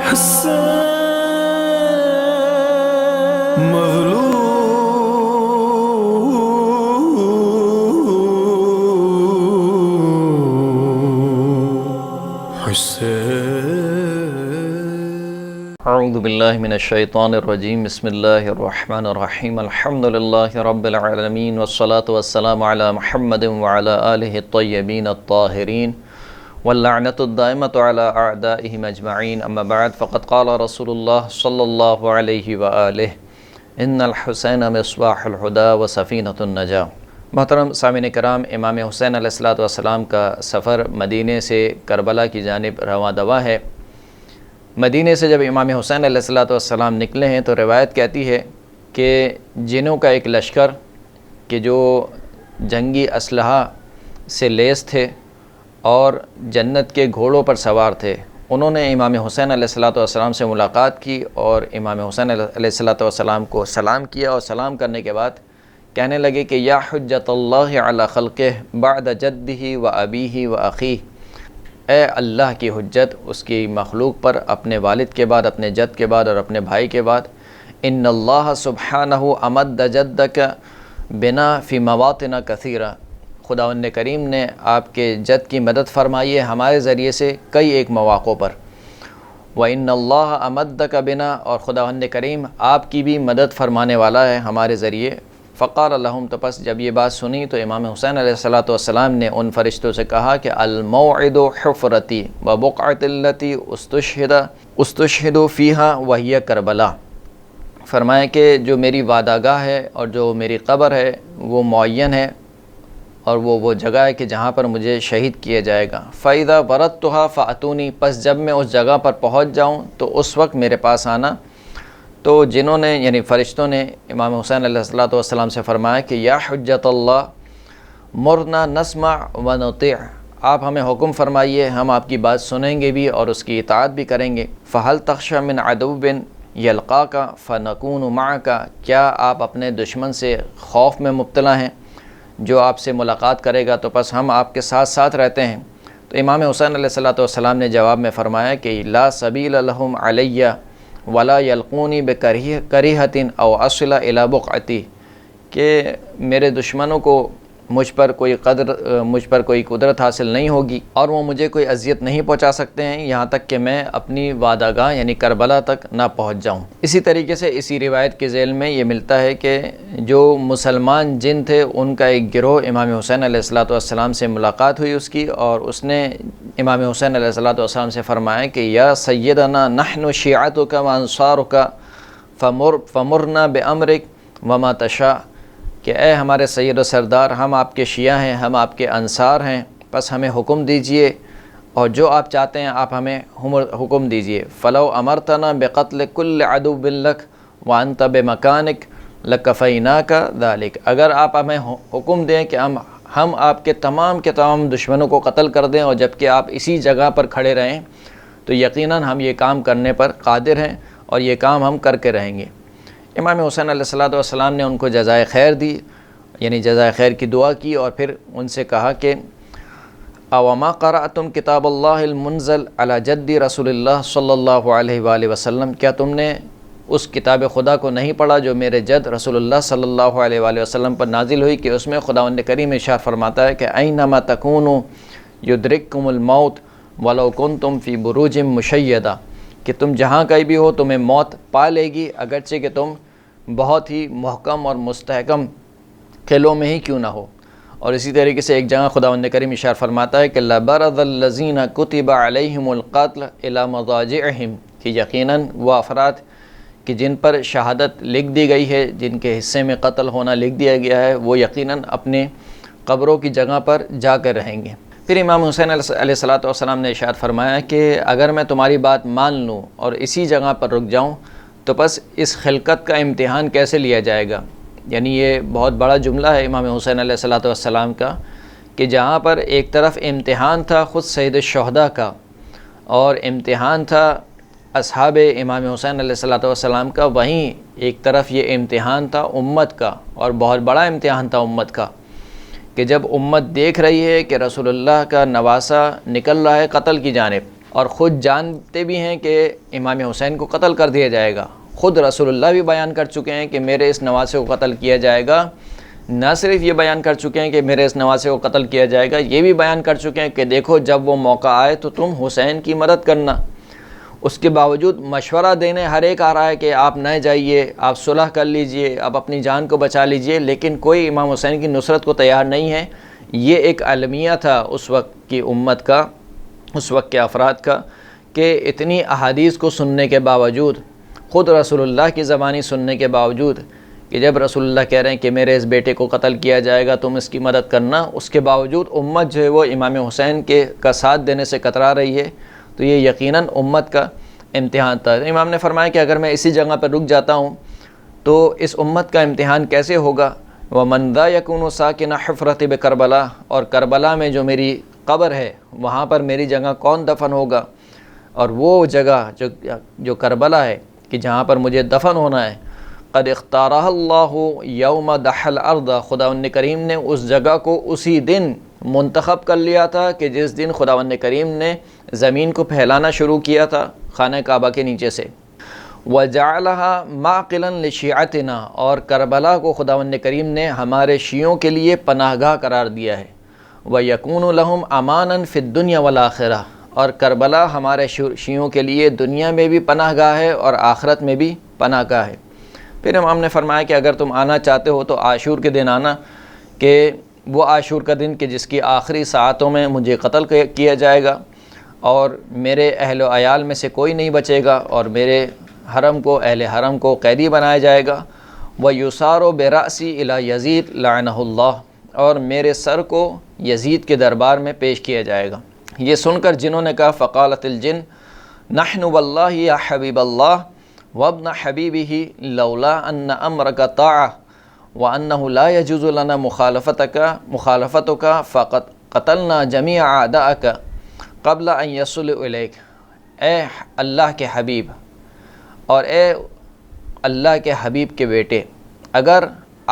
اعوذ باللہ من الشیطان الرجیم بسم اللہ الرحمن الرحیم الحمد للہ رب العالمین والصلاة والسلام علی محمد وعلی آلہ الطیبین الطاہرین واللعنۃ الدائمۃ علی اعدائہم اجمعین اما بعد فقد قال رسول اللہ صلی اللہ علیہ وآلہ ان الحسین مصباح الہدی وسفینۃ النجاہ۔ محترم سامعین کرام، امام حسین علیہ السلام کا سفر مدینے سے کربلا کی جانب رواں دوا ہے۔ مدینے سے جب امام حسین علیہ السلام نکلے ہیں تو روایت کہتی ہے کہ جنوں کا ایک لشکر کہ جو جنگی اسلحہ سے لیس تھے اور جنت کے گھوڑوں پر سوار تھے، انہوں نے امام حسین علیہ السلام سے ملاقات کی اور امام حسین علیہ السلام کو سلام کیا، اور سلام کرنے کے بعد کہنے لگے کہ یا حجت اللہ علی خلقہ بعد جدہ و ابیہ و اخیہ، اے اللہ کی حجت اس کی مخلوق پر اپنے والد کے بعد، اپنے جد کے بعد اور اپنے بھائی کے بعد۔ ان اللہ سبحانہ امد جدک بنا فی مواطن کثیرہ، خداوند کریم نے آپ کے جد کی مدد فرمائی ہے ہمارے ذریعے سے کئی ایک مواقع پر۔ وَإِنَّ اللَّهَ أَمَدَّكَ بِنَا، اور خداوند کریم آپ کی بھی مدد فرمانے والا ہے ہمارے ذریعے۔ فقال لهم، تو پس جب یہ بات سنی تو امام حسین علیہ السلام نے ان فرشتوں سے کہا کہ الموعد حفرتی وبقعۃ التی استشہد فیہا وہی کربلا، فرمایا کہ جو میری وعدہ گاہ ہے اور جو میری قبر ہے وہ معین ہے اور وہ جگہ ہے کہ جہاں پر مجھے شہید کیا جائے گا۔ فَإِذَا بَرَدْتُهَا فَأْتُونِي، پس جب میں اس جگہ پر پہنچ جاؤں تو اس وقت میرے پاس آنا۔ تو جنہوں نے یعنی فرشتوں نے امام حسین علیہ السلام سے فرمایا کہ یا حجت اللہ مرنا نسمع و نطیع، آپ ہمیں حکم فرمائیے، ہم آپ کی بات سنیں گے بھی اور اس کی اطاعت بھی کریں گے۔ فہل تخشى من عدو یلقاک فنکون معک، کیا آپ اپنے دشمن سے خوف میں مبتلا ہیں جو آپ سے ملاقات کرے گا تو پس ہم آپ کے ساتھ ساتھ رہتے ہیں۔ تو امام حسین علیہ السلام نے جواب میں فرمایا کہ لا سبیل لهم علیہ ولا یلقونی بکریہۃ او اصل الی بقعتی، کہ میرے دشمنوں کو مجھ پر کوئی قدرت حاصل نہیں ہوگی اور وہ مجھے کوئی اذیت نہیں پہنچا سکتے ہیں یہاں تک کہ میں اپنی وعدہ گاہ یعنی کربلا تک نہ پہنچ جاؤں۔ اسی طریقے سے اسی روایت کے ذیل میں یہ ملتا ہے کہ جو مسلمان جن تھے ان کا ایک گروہ امام حسین علیہ السلام سے ملاقات ہوئی اس کی، اور اس نے امام حسین علیہ السلام سے فرمایا کہ یا سیدنا نحن شیعتک و انصارک فمرنا بامرک وما تشاء، کہ اے ہمارے سید و سردار، ہم آپ کے شیعہ ہیں، ہم آپ کے انصار ہیں، بس ہمیں حکم دیجئے اور جو آپ چاہتے ہیں آپ ہمیں حکم دیجئے۔ فلو امرتنا بقتل کل عدو لک وانت بمکانک لکفیناک ذلک، اگر آپ ہمیں حکم دیں کہ ہم آپ کے تمام دشمنوں کو قتل کر دیں اور جبکہ آپ اسی جگہ پر کھڑے رہیں تو یقیناً ہم یہ کام کرنے پر قادر ہیں اور یہ کام ہم کر کے رہیں گے۔ امام حسین علیہ السلام نے ان کو جزائے خیر دی، یعنی جزائے خیر کی دعا کی، اور پھر ان سے کہا کہ اوما قرأتم کتاب اللہ المنزل علی جد رسول اللہ صلی اللہ علیہ وآلہ وسلم، کیا تم نے اس کتاب خدا کو نہیں پڑھا جو میرے جد رسول اللہ صلی اللہ علیہ وآلہ وسلم پر نازل ہوئی، کہ اس میں خداوند کریم ارشاد فرماتا ہے کہ اینما تکونوا یدرککم الموت ولو کنتم فی بروج مشیدہ، کہ تم جہاں کہیں بھی ہو تمہیں موت پا لے گی اگرچہ کہ تم بہت ہی محکم اور مستحکم قلعوں میں ہی کیوں نہ ہو۔ اور اسی طریقے سے ایک جگہ خداوند کریم ارشاد فرماتا ہے کہ لَبَرَزَ الَّذِينَ كُتِبَ عَلَيْهِمُ الْقَتْلُ إِلَى مَضَاجِعِهِمْ، کہ یقیناً وہ افراد کہ جن پر شہادت لکھ دی گئی ہے، جن کے حصے میں قتل ہونا لکھ دیا گیا ہے، وہ یقیناً اپنے قبروں کی جگہ پر جا کر رہیں گے۔ پھر امام حسین علیہ السلام نے ارشاد فرمایا کہ اگر میں تمہاری بات مان لوں اور اسی جگہ پر رک جاؤں تو بس اس خلقت کا امتحان کیسے لیا جائے گا۔ یعنی یہ بہت بڑا جملہ ہے امام حسین علیہ السلام کا، کہ جہاں پر ایک طرف امتحان تھا خود سید الشہداء کا اور امتحان تھا اصحاب امام حسین علیہ السلام کا، وہیں ایک طرف یہ امتحان تھا امت کا، اور بہت بڑا امتحان تھا امت کا، کہ جب امت دیکھ رہی ہے کہ رسول اللہ کا نواسہ نکل رہا ہے قتل کی جانب، اور خود جانتے بھی ہیں کہ امام حسین کو قتل کر دیا جائے گا. خود رسول اللہ بھی بیان کر چکے ہیں کہ میرے اس نواسے کو قتل کیا جائے گا. نہ صرف یہ بیان کر چکے ہیں کہ میرے اس نواسے کو قتل کیا جائے گا، یہ بھی بیان کر چکے ہیں کہ دیکھو جب وہ موقع آئے تو تم حسین کی مدد کرنا. اس کے باوجود مشورہ دینے ہر ایک آ رہا ہے کہ آپ نہ جائیے، آپ صلح کر لیجئے، آپ اپنی جان کو بچا لیجئے، لیکن کوئی امام حسین کی نصرت کو تیار نہیں ہے. یہ ایک المیہ تھا اس وقت کی امت کا، اس وقت کے افراد کا، کہ اتنی احادیث کو سننے کے باوجود، خود رسول اللہ کی زبانی سننے کے باوجود، کہ جب رسول اللہ کہہ رہے ہیں کہ میرے اس بیٹے کو قتل کیا جائے گا تم اس کی مدد کرنا، اس کے باوجود امت جو ہے وہ امام حسین کا ساتھ دینے سے کترا رہی ہے. تو یہ یقیناً امت کا امتحان تھا. امام نے فرمایا کہ اگر میں اسی جگہ پر رک جاتا ہوں تو اس امت کا امتحان کیسے ہوگا. وَمَنْ ذَا يَكُونُ سَاكِنَ حُفْرَةِ بِكَرْبَلَا، اور کربلا میں جو میری قبر ہے وہاں پر میری جگہ کون دفن ہوگا. اور وہ جگہ جو کربلا ہے کہ جہاں پر مجھے دفن ہونا ہے، قد اختارہ اللہ یوم دحل ارض، خداوند کریم نے اس جگہ کو اسی دن منتخب کر لیا تھا کہ جس دن خداوند کریم نے زمین کو پھیلانا شروع کیا تھا خانہ کعبہ کے نیچے سے. وَجَعَلَهَا مَعْقِلًا لِشِيعَتِنَا، اور کربلا کو خداوند کریم نے ہمارے شیعوں کے لیے پناہ گاہ قرار دیا ہے. وَيَكُونُ لَهُمْ أَمَانًا فِي الدُّنْيَا وَالْآخِرَةِ، اور کربلا ہمارے شیعوں کے لیے دنیا میں بھی پناہ گاہ ہے اور آخرت میں بھی پناہ گاہ ہے. پھر امام نے فرمایا کہ اگر تم آنا چاہتے ہو تو عاشور کے دن آنا، کہ وہ عاشور کا دن کہ جس کی آخری ساعتوں میں مجھے قتل کیا جائے گا اور میرے اہل و عیال میں سے کوئی نہیں بچے گا، اور میرے حرم کو، اہل حرم کو قیدی بنایا جائے گا. وَيُسَارُ بِرَأْسِي إِلَى يَزِيدَ لَعَنَهُ اللَّهُ، اور میرے سر کو یزید کے دربار میں پیش کیا جائے گا. یہ سن کر جنہوں نے کہا فقالت الجن نحن واللہ یا حبیب اللہ وابن حبیبہ لولا ان امرک طاعہ وانہ لا یجوز لنا مخالفتک فقد قتلنا جمیع اعداءک قبل ان یصل الیک. اے اللہ کے حبیب اور اے اللہ کے حبیب کے بیٹے، اگر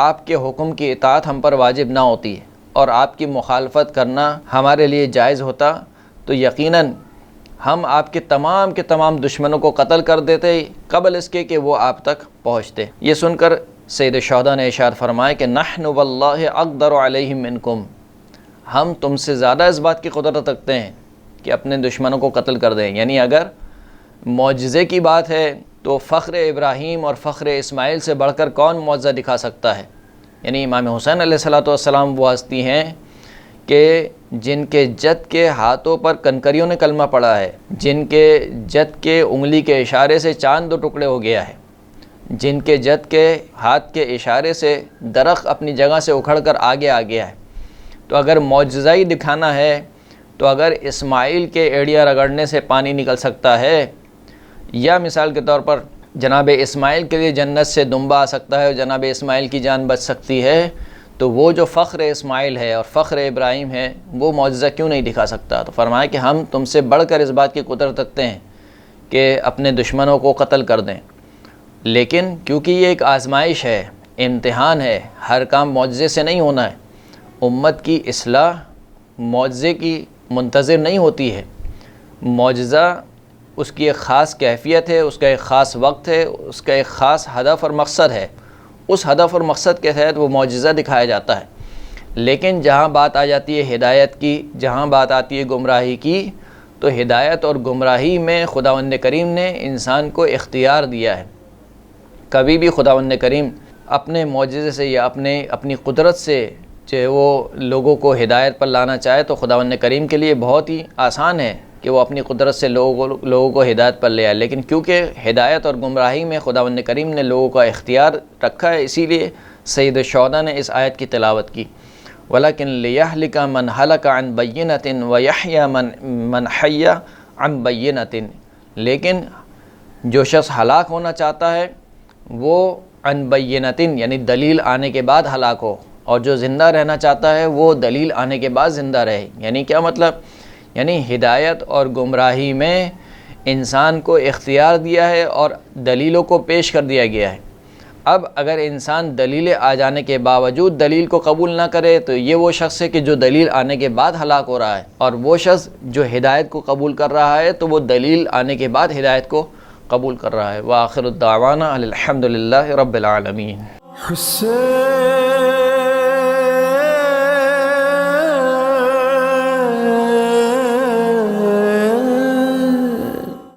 آپ کے حکم کی اطاعت ہم پر واجب نہ ہوتی اور آپ کی مخالفت کرنا ہمارے لیے جائز ہوتا تو یقیناً ہم آپ کے تمام دشمنوں کو قتل کر دیتے قبل اس کے کہ وہ آپ تک پہنچتے. یہ سن کر سید الشہداء نے ارشاد فرمایا کہ نحن واللہ اقدر علیہم منکم، ہم تم سے زیادہ اس بات کی قدرت رکھتے ہیں کہ اپنے دشمنوں کو قتل کر دیں. یعنی اگر معجزے کی بات ہے تو فخر ابراہیم اور فخر اسماعیل سے بڑھ کر کون معجزہ دکھا سکتا ہے. یعنی امام حسین علیہ السلام وہ ہستی ہیں کہ جن کے جد کے ہاتھوں پر کنکریوں نے کلمہ پڑھا ہے، جن کے جد کے انگلی کے اشارے سے چاند 2 ٹکڑے ہو گیا ہے، جن کے جد کے ہاتھ کے اشارے سے درخت اپنی جگہ سے اکھڑ کر آگے آ گیا ہے. تو اگر معجزہ ہی دکھانا ہے تو اگر اسماعیل کے ایڑیا رگڑنے سے پانی نکل سکتا ہے، یا مثال کے طور پر جناب اسماعیل کے لیے جنت سے دمبا آ سکتا ہے اور جناب اسماعیل کی جان بچ سکتی ہے، تو وہ جو فخر اسماعیل ہے اور فخر ابراہیم ہے وہ معجزہ کیوں نہیں دکھا سکتا. تو فرمایا کہ ہم تم سے بڑھ کر اس بات کی قدرت رکھتے ہیں کہ اپنے دشمنوں کو قتل کر دیں، لیکن کیونکہ یہ ایک آزمائش ہے، امتحان ہے، ہر کام معجزے سے نہیں ہونا ہے. امت کی اصلاح معجزے کی منتظر نہیں ہوتی ہے. معجزہ اس کی ایک خاص کیفیت ہے، اس کا ایک خاص وقت ہے، اس کا ایک خاص ہدف اور مقصد ہے. اس ہدف اور مقصد کے تحت وہ معجزہ دکھایا جاتا ہے. لیکن جہاں بات آ جاتی ہے ہدایت کی، جہاں بات آتی ہے گمراہی کی، تو ہدایت اور گمراہی میں خداوند کریم نے انسان کو اختیار دیا ہے. کبھی بھی خداوند کریم اپنے معجزے سے یا اپنی قدرت سے جو وہ لوگوں کو ہدایت پر لانا چاہے تو خداوند کریم کے لیے بہت ہی آسان ہے کہ وہ اپنی قدرت سے لوگوں کو ہدایت پر لے آئے. لیکن کیونکہ ہدایت اور گمراہی میں خداوند کریم نے لوگوں کا اختیار رکھا ہے، اسی لیے سید الشہداء نے اس آیت کی تلاوت کی. وَلَكِنْ لِيَهْلِكَ مَنْ هَلَكَ عَنْ بَيِّنَةٍ وَيَحْيَى مَنْ حَيَّ عَنْ بَيِّنَةٍ، لیکن جو شخص ہلاک ہونا چاہتا ہے وہ عن بینتن یعنی دلیل آنے کے بعد ہلاک ہو، اور جو زندہ رہنا چاہتا ہے وہ دلیل آنے کے بعد زندہ رہے. یعنی کیا مطلب؟ یعنی ہدایت اور گمراہی میں انسان کو اختیار دیا ہے اور دلیلوں کو پیش کر دیا گیا ہے. اب اگر انسان دلیل آ جانے کے باوجود دلیل کو قبول نہ کرے تو یہ وہ شخص ہے کہ جو دلیل آنے کے بعد ہلاک ہو رہا ہے، اور وہ شخص جو ہدایت کو قبول کر رہا ہے تو وہ دلیل آنے کے بعد ہدایت کو قبول کر رہا ہے۔ وآخر الدعوانا الحمد للہ رب العالمین۔